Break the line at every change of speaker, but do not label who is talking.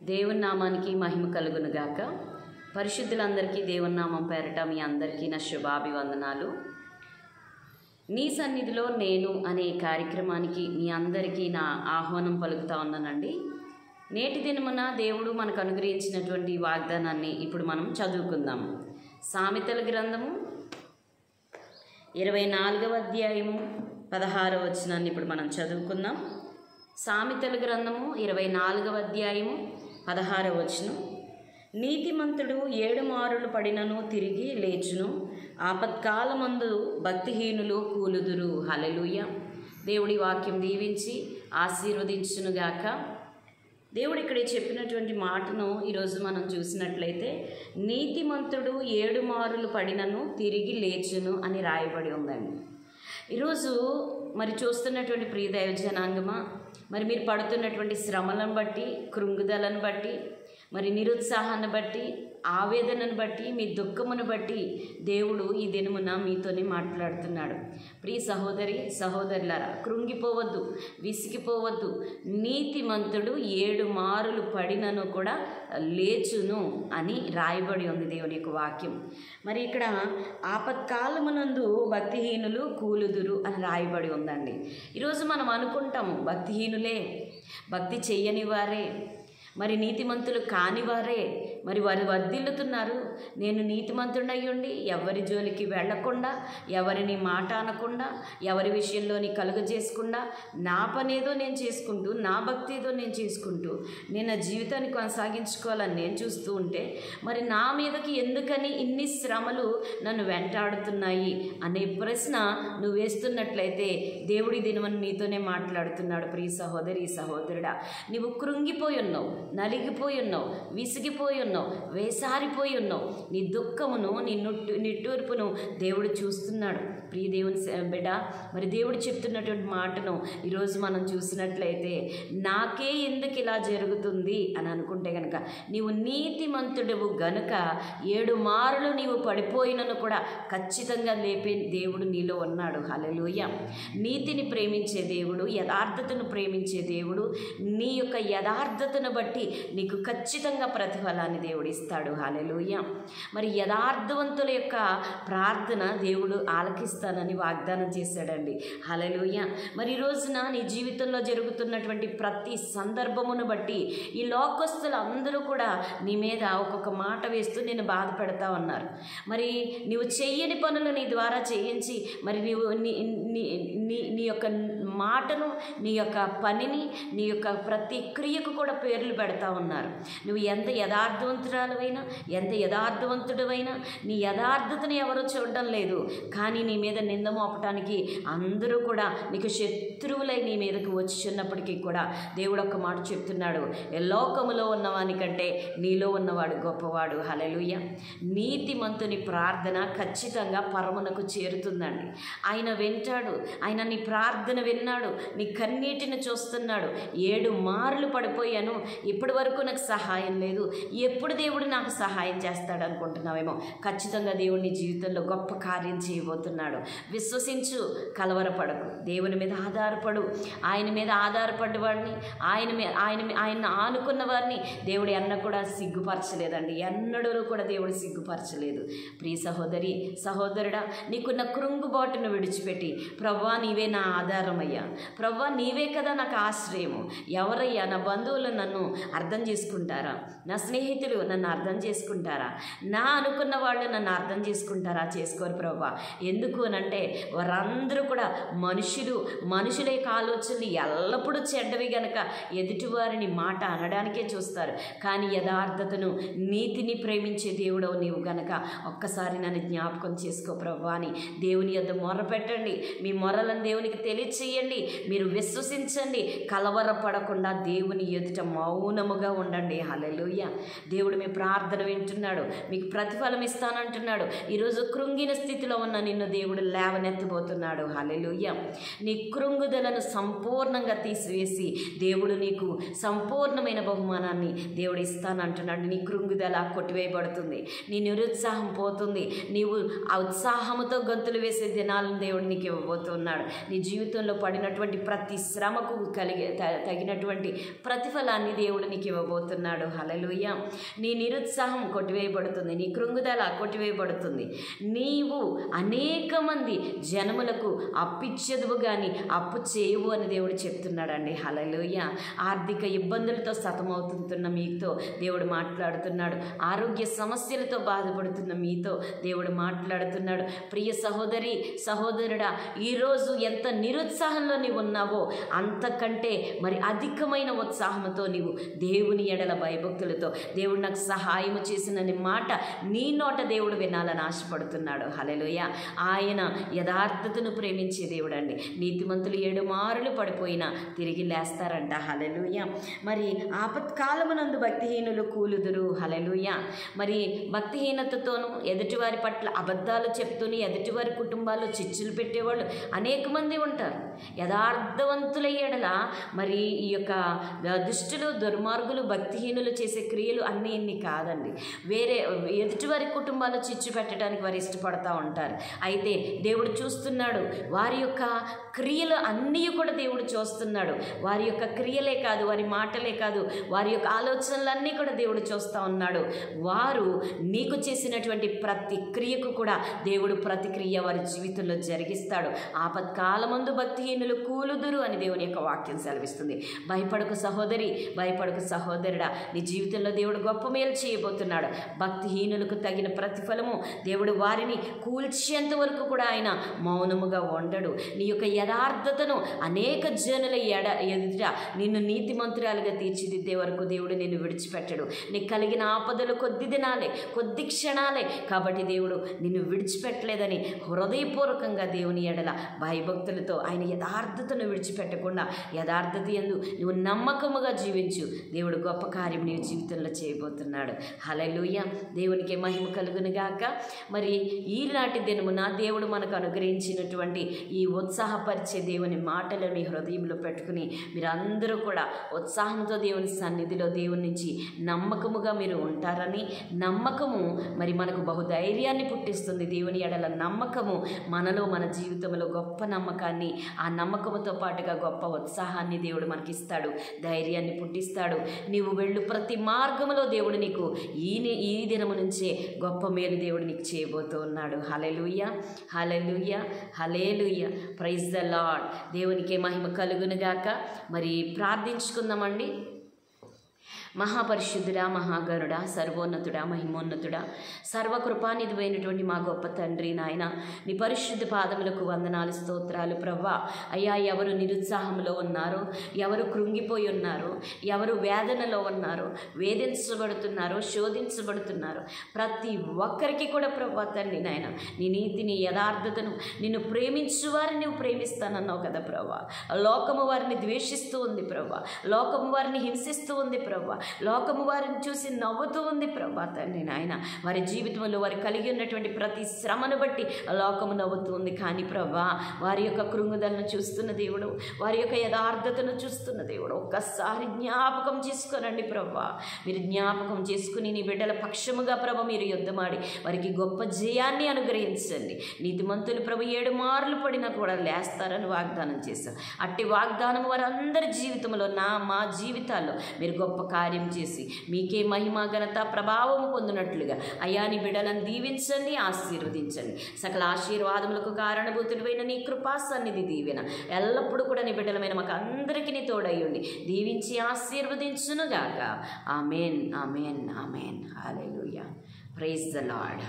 దేవుని నామానికి మహిమ కలుగును గాక. పరిశుద్ధులందరికీ దేవుని నామం పేరట మీ అందరికీ నా శుభాభివందనాలు. నీ సన్నిధిలో నేను అనే కార్యక్రమానికి మీ అందరికీ నా ఆహ్వానం పలుకుతా ఉన్నానండి. నేటి దినమున దేవుడు మనకు అనుగ్రహించినటువంటి వాగ్దానాన్ని ఇప్పుడు మనం చదువుకుందాం. సామెతల గ్రంథము 24వ అధ్యాయము 16వ వచనాన్ని ఇప్పుడు మనం చదువుకుందాం. సామెతల గ్రంథము 24వ అధ్యాయము 16వ వచనం. నీతిమంతుడు 7 మారులు పడినను తిరిగి లేచును, ఆపత్కాలమందు భక్తిహీనులు కూలుదురు. హల్లెలూయా. దేవుడి వాక్యం దీవించి ఆశీర్వదించునుగాక. దేవుడు ఇక్కడ చెప్పినటువంటి మాటను ఈరోజు మనం చూసినట్లయితే, నీతిమంతుడు 7 మారులు పడినను తిరిగి లేచును అని రాయబడి ఉందండి. ఈరోజు మరి చూస్తున్నటువంటి ప్రియ దైవ జనాంగమా, మరి మీరు పడుతున్నటువంటి శ్రమలను బట్టి, కృంగుదలను బట్టి, మరి నిరుత్సాహాన్ని బట్టి, ఆవేదనను బట్టి, మీ దుఃఖమును బట్టి దేవుడు ఈ దినమున మీతోనే మాట్లాడుతున్నాడు. ప్రియ సహోదరి సహోదరులారా, కృంగిపోవద్దు, విసిగిపోవద్దు. నీతిమంతుడు 7 మారులు పడినను కూడా లేచును అని రాయబడి ఉంది దేవుని యొక్క వాక్యం. మరి ఇక్కడ ఆపత్కాలమునందు భక్తిహీనులు కూలుదురు అని రాయబడి ఉందండి. ఈరోజు మనం అనుకుంటాము భక్తిహీనులే, భక్తి చెయ్యని వారే, మరి నీతిమంతులు కానివారే మరి వారు వర్ధిల్లుతున్నారు. నేను నీతిమంతుడయ్యుండి ఎవరి జోలికి వెళ్లకుండా, ఎవరిని మాట అనకుండా, ఎవరి విషయంలోని కలుగజేసుకుండా, నా పనేదో నేను చేసుకుంటూ, నా భక్తి ఏదో నేను చేసుకుంటూ నేను నా జీవితాన్ని కొనసాగించుకోవాలని నేను చూస్తూ ఉంటే, మరి నా మీదకి ఎందుకని ఇన్ని శ్రమలు నన్ను వెంటాడుతున్నాయి అనే ప్రశ్న నువ్వు వేస్తున్నట్లయితే దేవుడి దినమని నీతోనే మాట్లాడుతున్నాడు. ప్రియ సహోదరి సహోదరుడా, నువ్వు కృంగిపోయి ఉన్నావు, నలిగిపోయి ఉన్నావు, విసిగిపోయి ఉన్నావు, వేసారిపోయి ఉన్నావు. నీ దుఃఖమును, నీ నిట్టూర్పును దేవుడు చూస్తున్నాడు. ప్రియ దేవుని బిడ్డ, మరి దేవుడు చెప్తున్నటువంటి మాటను ఈరోజు మనం చూసినట్లయితే, నాకే ఎందుకు ఇలా జరుగుతుంది అని అనుకుంటే కనుక, నీవు నీతిమంతుడవు గనుక 7 మారులు నీవు పడిపోయినను కూడా ఖచ్చితంగా లేపే దేవుడు నీలో ఉన్నాడు. హల్లెలూయా. నీతిని ప్రేమించే దేవుడు, యథార్థతను ప్రేమించే దేవుడు, నీ యొక్క యథార్థతను బట్టి నీకు ఖచ్చితంగా ప్రతిఫలాన్ని దేవుడు ఇస్తాడు. హల్లెలూయా. మరి యథార్థవంతుల యొక్క ప్రార్థన దేవుడు ఆలకిస్తానని వాగ్దానం చేశాడండి. హల్లెలూయా. మరి ఈ రోజున నీ జీవితంలో జరుగుతున్నటువంటి ప్రతి సందర్భమును బట్టి ఈ లోకస్తులు అందరూ కూడా నీ మీద ఒక్కొక్క మాట వేస్తూ నేను బాధ పెడతా ఉన్నారు. మరి నీవు చెయ్యని పనులు నీ ద్వారా చేయించి, మరి నీవు నీ యొక్క మాటను, నీ యొక్క పనిని, నీ యొక్క ప్రతి క్రియకు కూడా పేర్లు పెడతా ఉన్నారు. నువ్వు ఎంత యథార్థవంతురాలువైనా, ఎంత యథార్థవంతుడివైనా నీ యథార్థతని ఎవరూ చూడడం లేదు. కానీ నీ మీద నింద మోపటానికి అందరూ కూడా నీకు శత్రువులై నీ మీదకు వచ్చినప్పటికీ కూడా దేవుడు ఒక మాట చెప్తున్నాడు, లోకములో ఉన్నవానికంటే నీలో ఉన్నవాడు గొప్పవాడు. హల్లెలూయా. నీతిమంతుని ప్రార్థన ఖచ్చితంగా పరమునకు చేరుతుందండి. ఆయన వింటాడు, ఆయన నీ ప్రార్థన విన్నాడు, నీ కన్నీటిని చూస్తున్నాడు. 7 మారులు పడిపోయాను, ఇప్పటి వరకు నాకు సహాయం లేదు, ఎప్పుడు దేవుడు నాకు సహాయం చేస్తాడు అనుకుంటున్నావేమో. ఖచ్చితంగా దేవుడు నీ జీవితంలో గొప్ప కార్యం చేయబోతున్నాడు. విశ్వసించు, కలవరపడకు, దేవుని మీద ఆధారపడు. ఆయన మీద ఆధారపడ్డ వాడిని, ఆయన ఆనుకున్న వారిని దేవుడు ఎన్న కూడా సిగ్గుపరచలేదండి. ఎన్నడూ కూడా దేవుడు సిగ్గుపరచలేదు. ప్రియ సహోదరి సహోదరుడా, నీకున్న కృంగుబాటును విడిచిపెట్టి, ప్రభువా నీవే నా ఆధారమయ్యా, ప్రభువా నీవే కదా నాకు ఆశ్రయము, ఎవరయ్యా నా బంధువులు నన్ను అర్థం చేసుకుంటారా, నా స్నేహితులు నన్ను అర్థం చేసుకుంటారా, నా అనుకున్న వాళ్ళు నన్ను అర్థం చేసుకుంటారా? చేసుకోరు ప్రభువా. ఎందుకు అనంటే వారందరూ కూడా మనుషుల యొక్క ఆలోచనలు ఎల్లప్పుడూ చెడ్డవి గనక ఎదుటివారిని మాట అనడానికే చూస్తారు. కానీ యథార్థతను, నీతిని ప్రేమించే దేవుడవు నీవు గనక ఒక్కసారి నన్ను జ్ఞాపకం చేసుకో ప్రభువా అని దేవుని యొద్ద మొరపెట్టండి. మీ మొరలను దేవునికి తెలియచేయండి. మీరు విశ్వసించండి, కలవరపడకుండా దేవుని ఎదుట మౌనముగా ఉండండి. హల్లెలూయా. దేవుడు మీ ప్రార్థన వింటున్నాడు, మీకు ప్రతిఫలం ఇస్తానంటున్నాడు. ఈరోజు కృంగిన స్థితిలో ఉన్న నిన్ను దేవుడు లేవనెత్తబోతున్నాడు. హల్లెలూయా. నీ కృంగుదలను సంపూర్ణంగా తీసివేసి దేవుడు నీకు సంపూర్ణమైన బహుమానాన్ని దేవుడు ఇస్తానంటున్నాడు. నీ కృంగుదల కొట్టివేయబడుతుంది, నీ నిరుత్సాహం పోతుంది, నీవు ఆ ఉత్సాహముతో గంతులు వేసే దినాలను దేవుడు నీకు ఇవ్వబోతున్నాడు. నీ జీవితంలో పడినటువంటి ప్రతి శ్రమకు తగినటువంటి ప్రతిఫలాన్ని దేవుడు నీకు ఇవ్వబోతున్నాడు. హల్లెలూయా. నీ నిరుత్సాహం కొట్టివేయబడుతుంది, నీ కృంగుదల కొట్టివేయబడుతుంది. నీవు అనేక మంది జనములకు అప్పిచ్చేదువు కానీ అప్పు చేయవు అని దేవుడు చెప్తున్నాడండి. హల్లెలూయా. ఆర్థిక ఇబ్బందులతో సతమవుతున్న మీతో దేవుడు మాట్లాడుతున్నాడు. ఆరోగ్య సమస్యలతో బాధపడుతున్న మీతో దేవుడు మాట్లాడుతున్నాడు. ప్రియ సహోదరి సహోదరుడా, ఈరోజు ఎంత నిరుత్సాహంలో నీవు ఉన్నావో అంతకంటే మరి అధికమైన ఉత్సాహంతో నీవు దేవుని ఎడల భయభక్తులతో దేవుడు నాకు సహాయము చేసినని మాట నీ నోట దేవుడు వినాలని ఆశపడుతున్నాడు. హల్లెలూయా. ఆయన యథార్థతను ప్రేమించే దేవుడు అండి. నీతిమంతులు 7 మారులు పడిపోయినా తిరిగి లేస్తారంట. హల్లెలూయా. మరి ఆపత్కాలమునందు భక్తిహీనులు కూలుదురు. హల్లెలూయా. మరి భక్తిహీనతతోనూ ఎదుటివారి పట్ల అబద్ధాలు చెప్తూనే ఎదుటివారి కుటుంబాల్లో చిచ్చులు పెట్టేవాళ్ళు అనేక మంది ఉంటారు. యథార్థవంతుల ఎడల మరి ఈ యొక్క దుష్టులు దుర్మార్గులు భక్తిహీనులు చేసే క్రియలు అన్నీ ఇన్ని కాదండి. వేరే ఎదుటివారి కుటుంబాల్లో చిచ్చు పెట్టడానికి వారు ఇష్టపడతా ఉంటారు. అయితే దేవుడు చూస్తున్నాడు, వారి యొక్క క్రియలు అన్నీ కూడా దేవుడు చూస్తున్నాడు. వారి యొక్క క్రియలే కాదు, వారి మాటలే కాదు, వారి యొక్క ఆలోచనలన్నీ కూడా దేవుడు చూస్తూ ఉన్నాడు. వారు నీకు చేసినటువంటి ప్రతి క్రియకు కూడా దేవుడు ప్రతిక్రియ వారి జీవితంలో జరిగిస్తాడు. ఆపత్కాలమందు భక్తిహీనులు కూలుదురు అని దేవుని యొక్క వాక్యం సెలవిస్తుంది. భయపడకు సహోదరి, భయపడకు సహోదరుడా, నీ జీవితంలో దేవుడు గొప్ప మేలు చేయబోతున్నాడు. భక్తిహీనులకు తగిన ప్రతిఫలము దేవుడు వారిని కూల్చేంత వరకు కూడా ఆయన మౌనముగా ఉండడు. నీ యొక్క యథార్థతను అనేక జనుల ఎదుట నిన్ను నీతిమంతురాలుగా తీర్చిదిద్దే వరకు దేవుడు నిన్ను విడిచిపెట్టడు. నీకు కలిగిన ఆపదలు కొద్ది దినాలే, కొద్ది క్షణాలే. కాబట్టి దేవుడు నిన్ను విడిచిపెట్టలేదని హృదయపూర్వకంగా దేవుని ఎడల భయభక్తులతో ఆయన యథార్థతను విడిచిపెట్టకుండా యథార్థత యందు నువ్వు నమ్మకముగా జీవించు. దేవుడు గొప్ప కార్యం నీ జీవితంలో చేయబోతున్నాడు. హల్లెలూయా. దేవునికి మహిమ కలుగునుగాక. మరి ఈనాటి దినమున దేవుడు మనకు అనుగ్రహించినటువంటి ఈ ఉత్సాహపరిచే దేవుని మాటలు మీ హృదయంలో పెట్టుకుని మీరందరూ కూడా ఉత్సాహంతో దేవుని సన్నిధిలో దేవుని నుంచి నమ్మకముగా మీరు ఉంటారని, నమ్మకము మరి మనకు బహుధైర్యాన్ని పుట్టిస్తుంది. దేవుని ఎడల నమ్మకము మనలో మన జీవితంలో గొప్ప నమ్మకాన్ని, ఆ నమ్మకముతో పాటుగా గొప్ప ఉత్సాహాన్ని దేవుడు మనకిస్తాడు, ధైర్యాన్ని పుట్టిస్తాడు. నీవు వెళ్ళు ప్రతి మార్గములో దేవుడు నీకు ఈ దినము నుంచే గొప్ప మేలు దేవుడు నీకు చేయబోతూ ఉన్నాడు. Hallelujah, hallelujah, hallelujah. Praise the lord. దేవునికే మహిమ కలుగునుగాక. మరి ప్రార్థించుకుందామండి. మహాపరిశుద్ధుడా, మహాగరుడా, సర్వోన్నతుడా, మహిమోన్నతుడా, సర్వకృపానిధివైనటువంటి మా గొప్ప తండ్రి నాయన, నీ పరిశుద్ధ పాదములకు వందనాలు, స్తోత్రాలు ప్రవ్వా. అయ్యా, ఎవరు నిరుత్సాహంలో ఉన్నారో, ఎవరు కృంగిపోయి ఉన్నారో, ఎవరు వేదనలో ఉన్నారో, వేధించబడుతున్నారో, శోధించబడుతున్నారో ప్రతి ఒక్కరికి కూడా ప్రవ్వా తండ్రి నాయన, నీ నీతిని, యథార్థతను, నిన్ను ప్రేమించు వారిని నువ్వు ప్రేమిస్తానన్నావు కదా ప్రవ్వా. లోకము వారిని ద్వేషిస్తూ ఉంది ప్రవ్వా, లోకము వారిని హింసిస్తూ ఉంది ప్రవ్వా, లోకము వారిని చూసి నవ్వుతూ ఉంది ప్రభా తండ్రి నాయన. వారి జీవితంలో వారు కలిగి ఉన్నటువంటి ప్రతి శ్రమను బట్టి లోకము నవ్వుతూ ఉంది. కానీ ప్రభా, వారి యొక్క కృంగుదలను చూస్తున్న దేవుడు, వారి యొక్క యథార్థతను చూస్తున్న దేవుడు, ఒక్కసారి జ్ఞాపకం చేసుకోనండి ప్రభా. మీరు జ్ఞాపకం చేసుకుని నీ బిడ్డల పక్షముగా ప్రభ మీరు యుద్ధమాడి వారికి గొప్ప జయాన్ని అనుగ్రహించండి. నీతిమంతులు ప్రభు 7 మార్లు పడినా కూడా లేస్తారని వాగ్దానం చేశారు. అట్టి వాగ్దానం వారందరి జీవితంలో మా జీవితాల్లో మీరు గొప్ప కార్యం చేసి మీకే మహిమ, ఘనత, ప్రభావము పొందినట్లుగా అయ్యా నీ బిడ్డలను దీవించండి, ఆశీర్వదించండి. సకల ఆశీర్వాదములకు కారణభూతుడైన నీ కృపా సన్నిధి దీవెన ఎల్లప్పుడూ కూడా నీ బిడ్డలమైన మాకు అందరికీ తోడయ్యండి, దీవించి ఆశీర్వదించునుగాక. Amen, amen, amen. Hallelujah. Praise the lord.